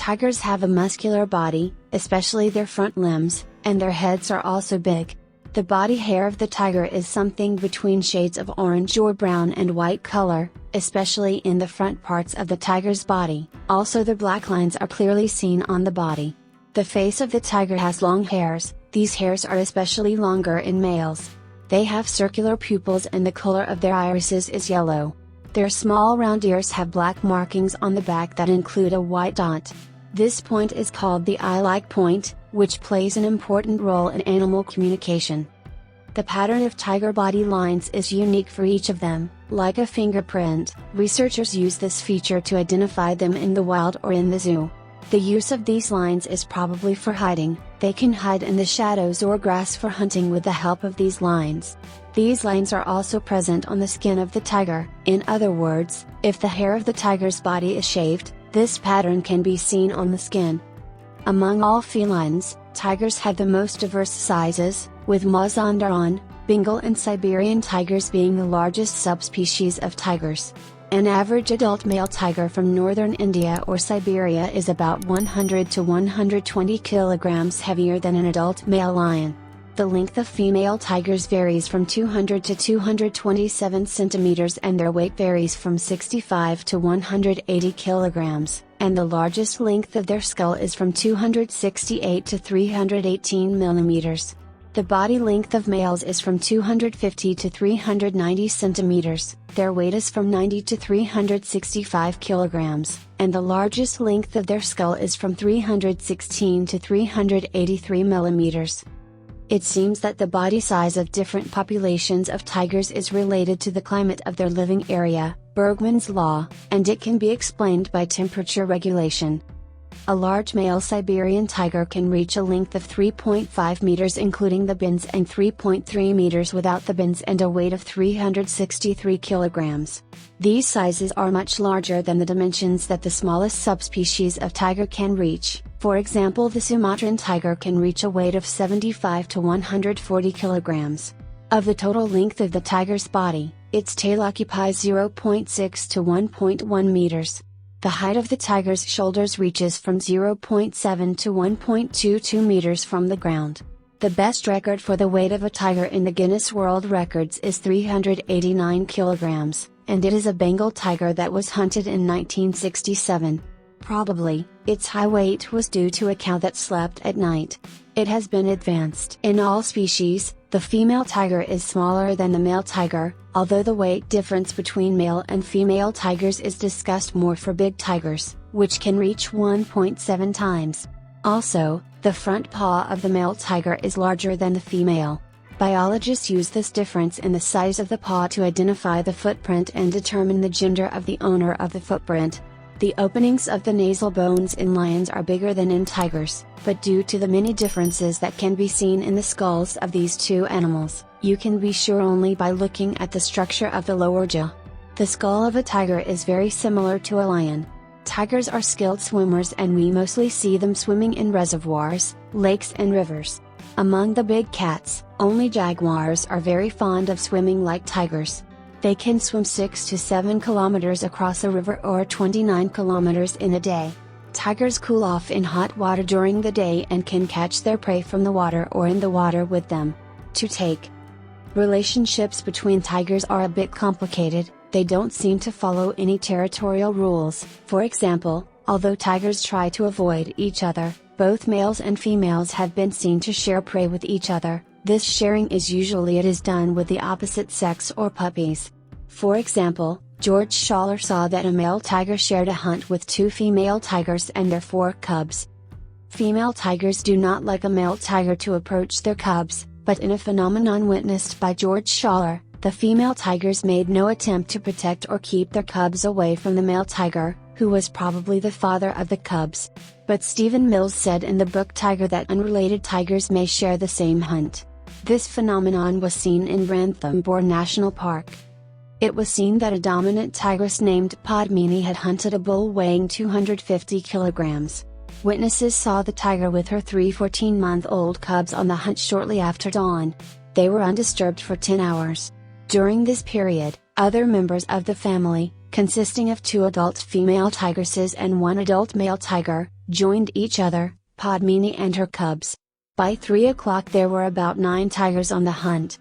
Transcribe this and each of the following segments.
Tigers have a muscular body, especially their front limbs, and their heads are also big. The body hair of the tiger is something between shades of orange or brown and white color, especially in the front parts of the tiger's body. Also, the black lines are clearly seen on the body. The face of the tiger has long hairs. These hairs are especially longer in males. They have circular pupils and the color of their irises is yellow. Their small round ears have black markings on the back that include a white dot. This point is called the eye-like point, which plays an important role in animal communication. The pattern of tiger body lines is unique for each of them, like a fingerprint. Researchers use this feature to identify them in the wild or in the zoo. The use of these lines is probably for hiding. They can hide in the shadows or grass for hunting with the help of these lines. These lines are also present on the skin of the tiger. In other words, if the hair of the tiger's body is shaved, this pattern can be seen on the skin. Among all felines, tigers have the most diverse sizes, with Mazandaran, Bengal and Siberian tigers being the largest subspecies of tigers. An average adult male tiger from northern India or Siberia is about 100 to 120 kilograms heavier than an adult male lion. The length of female tigers varies from 200 to 227 centimeters and their weight varies from 65 to 180 kilograms, and the largest length of their skull is from 268 to 318 millimeters. The body length of males is from 250 to 390 centimeters, their weight is from 90 to 365 kilograms, and the largest length of their skull is from 316 to 383 millimeters. It seems that the body size of different populations of tigers is related to the climate of their living area, Bergman's law, and it can be explained by temperature regulation. A large male Siberian tiger can reach a length of 3.5 meters including the bins and 3.3 meters without the bins and a weight of 363 kilograms. These sizes are much larger than the dimensions that the smallest subspecies of tiger can reach. For example, the Sumatran tiger can reach a weight of 75 to 140 kilograms. Of the total length of the tiger's body, its tail occupies 0.6 to 1.1 meters. The height of the tiger's shoulders reaches from 0.7 to 1.22 meters from the ground. The best record for the weight of a tiger in the Guinness World Records is 389 kilograms, and it is a Bengal tiger that was hunted in 1967. Probably, its high weight was due to a cow that slept at night. It has been advanced. In all species, the female tiger is smaller than the male tiger, although the weight difference between male and female tigers is discussed more for big tigers, which can reach 1.7 times. Also, the front paw of the male tiger is larger than the female. Biologists use this difference in the size of the paw to identify the footprint and determine the gender of the owner of the footprint. The openings of the nasal bones in lions are bigger than in tigers, but due to the many differences that can be seen in the skulls of these two animals, you can be sure only by looking at the structure of the lower jaw. The skull of a tiger is very similar to a lion. Tigers are skilled swimmers and we mostly see them swimming in reservoirs, lakes and rivers. Among the big cats, only jaguars are very fond of swimming like tigers. They can swim 6 to 7 kilometers across a river or 29 kilometers in a day. Tigers cool off in hot water during the day and can catch their prey from the water or in the water with them. To take. Relationships between tigers are a bit complicated. They don't seem to follow any territorial rules. For example, although tigers try to avoid each other, both males and females have been seen to share prey with each other. This sharing is usually done with the opposite sex or puppies. For example, George Schaller saw that a male tiger shared a hunt with two female tigers and their 4 cubs. Female tigers do not like a male tiger to approach their cubs, but in a phenomenon witnessed by George Schaller, the female tigers made no attempt to protect or keep their cubs away from the male tiger, who was probably the father of the cubs. But Stephen Mills said in the book Tiger that unrelated tigers may share the same hunt. This phenomenon was seen in Ranthambore National Park. It was seen that a dominant tigress named Padmini had hunted a bull weighing 250 kilograms. Witnesses saw the tiger with her 3 14-month-old cubs on the hunt shortly after dawn. They were undisturbed for 10 hours. During this period, other members of the family, consisting of 2 adult female tigresses and 1 adult male tiger, joined each other, Padmini and her cubs. By 3 o'clock there were about 9 tigers on the hunt.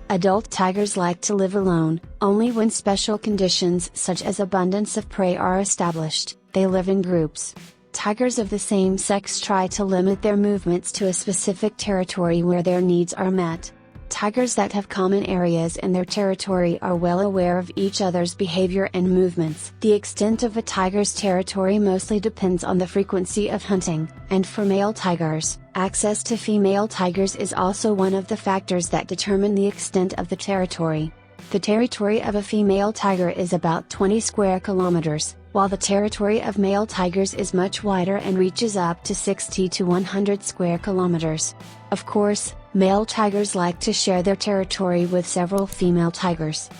Adult tigers like to live alone, only when special conditions such as abundance of prey are established, they live in groups. Tigers of the same sex try to limit their movements to a specific territory where their needs are met. Tigers that have common areas in their territory are well aware of each other's behavior and movements. The extent of a tiger's territory mostly depends on the frequency of hunting, and for male tigers, access to female tigers is also one of the factors that determine the extent of the territory. The territory of a female tiger is about 20 square kilometers, while the territory of male tigers is much wider and reaches up to 60 to 100 square kilometers. Of course, male tigers like to share their territory with several female tigers.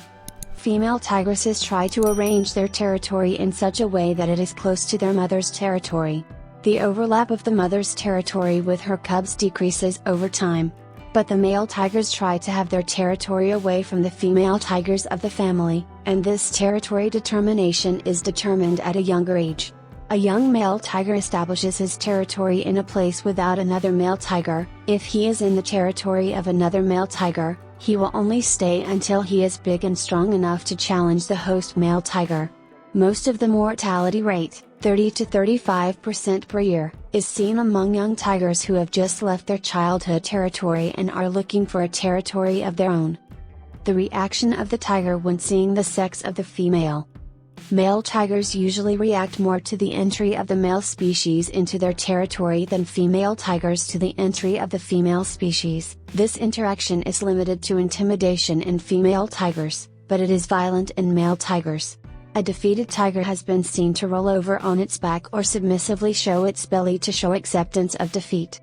Female tigresses try to arrange their territory in such a way that it is close to their mother's territory. The overlap of the mother's territory with her cubs decreases over time. But the male tigers try to have their territory away from the female tigers of the family, and this territory determination is determined at a younger age. A young male tiger establishes his territory in a place without another male tiger. If he is in the territory of another male tiger, he will only stay until he is big and strong enough to challenge the host male tiger. Most of the mortality rate, 30 to 35% per year, is seen among young tigers who have just left their childhood territory and are looking for a territory of their own. The reaction of the tiger when seeing the sex of the female. Male tigers usually react more to the entry of the male species into their territory than female tigers to the entry of the female species. This interaction is limited to intimidation in female tigers, but it is violent in male tigers. A defeated tiger has been seen to roll over on its back or submissively show its belly to show acceptance of defeat.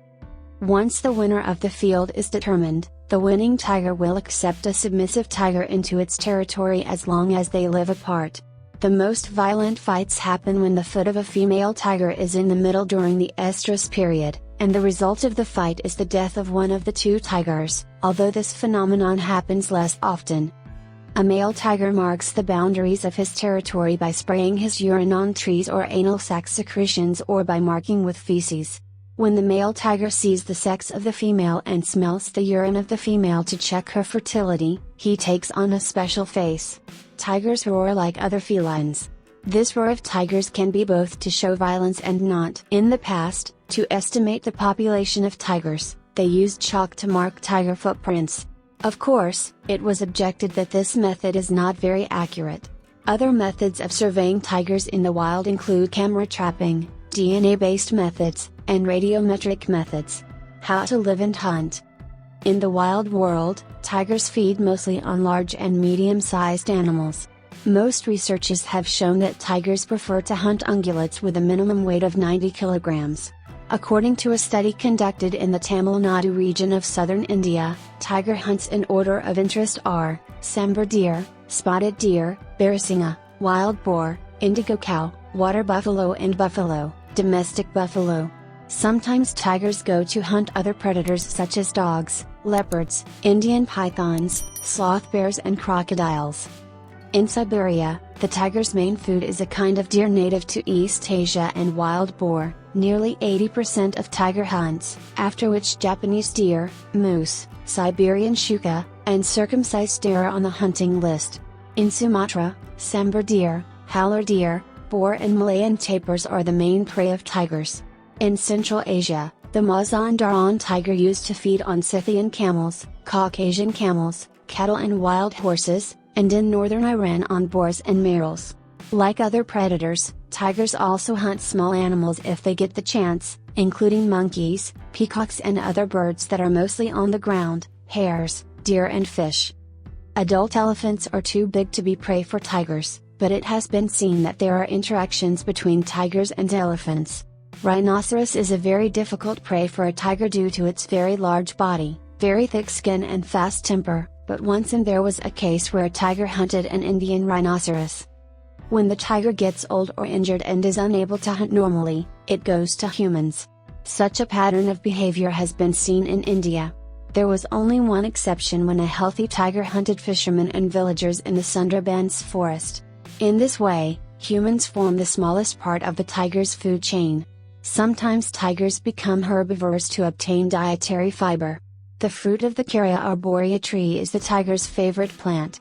Once the winner of the field is determined, the winning tiger will accept a submissive tiger into its territory as long as they live apart. The most violent fights happen when the foot of a female tiger is in the middle during the estrus period, and the result of the fight is the death of one of the two tigers, although this phenomenon happens less often. A male tiger marks the boundaries of his territory by spraying his urine on trees or anal sac secretions or by marking with feces. When the male tiger sees the sex of the female and smells the urine of the female to check her fertility, he takes on a special face. Tigers roar like other felines. This roar of tigers can be both to show violence and not. In the past, to estimate the population of tigers, they used chalk to mark tiger footprints. Of course, it was objected that this method is not very accurate. Other methods of surveying tigers in the wild include camera trapping, DNA-based methods, and radiometric methods. How to live and hunt. In the wild world, tigers feed mostly on large and medium-sized animals. Most researches have shown that tigers prefer to hunt ungulates with a minimum weight of 90 kilograms. According to a study conducted in the Tamil Nadu region of southern India, tiger hunts in order of interest are, sambar deer, spotted deer, barasingha, wild boar, indigo cow, water buffalo and buffalo, domestic buffalo. Sometimes tigers go to hunt other predators such as dogs, leopards, Indian pythons, sloth bears and crocodiles. In Siberia, the tiger's main food is a kind of deer native to East Asia and wild boar, nearly 80% of tiger hunts, after which Japanese deer, moose, Siberian shuka, and circumcised deer are on the hunting list. In Sumatra, sambar deer, howler deer, boar and Malayan tapirs are the main prey of tigers. In Central Asia, the Mazandaran tiger used to feed on Scythian camels, Caucasian camels, cattle and wild horses, and in northern Iran on boars and merles. Like other predators, tigers also hunt small animals if they get the chance, including monkeys, peacocks and other birds that are mostly on the ground, hares, deer and fish. Adult elephants are too big to be prey for tigers, but it has been seen that there are interactions between tigers and elephants. Rhinoceros is a very difficult prey for a tiger due to its very large body, very thick skin and fast temper, but once there was a case where a tiger hunted an Indian rhinoceros. When the tiger gets old or injured and is unable to hunt normally, it goes to humans. Such a pattern of behavior has been seen in India. There was only one exception when a healthy tiger hunted fishermen and villagers in the Sundarbans forest. In this way, humans form the smallest part of the tiger's food chain. Sometimes tigers become herbivores to obtain dietary fiber. The fruit of the Caria arborea tree is the tiger's favorite plant.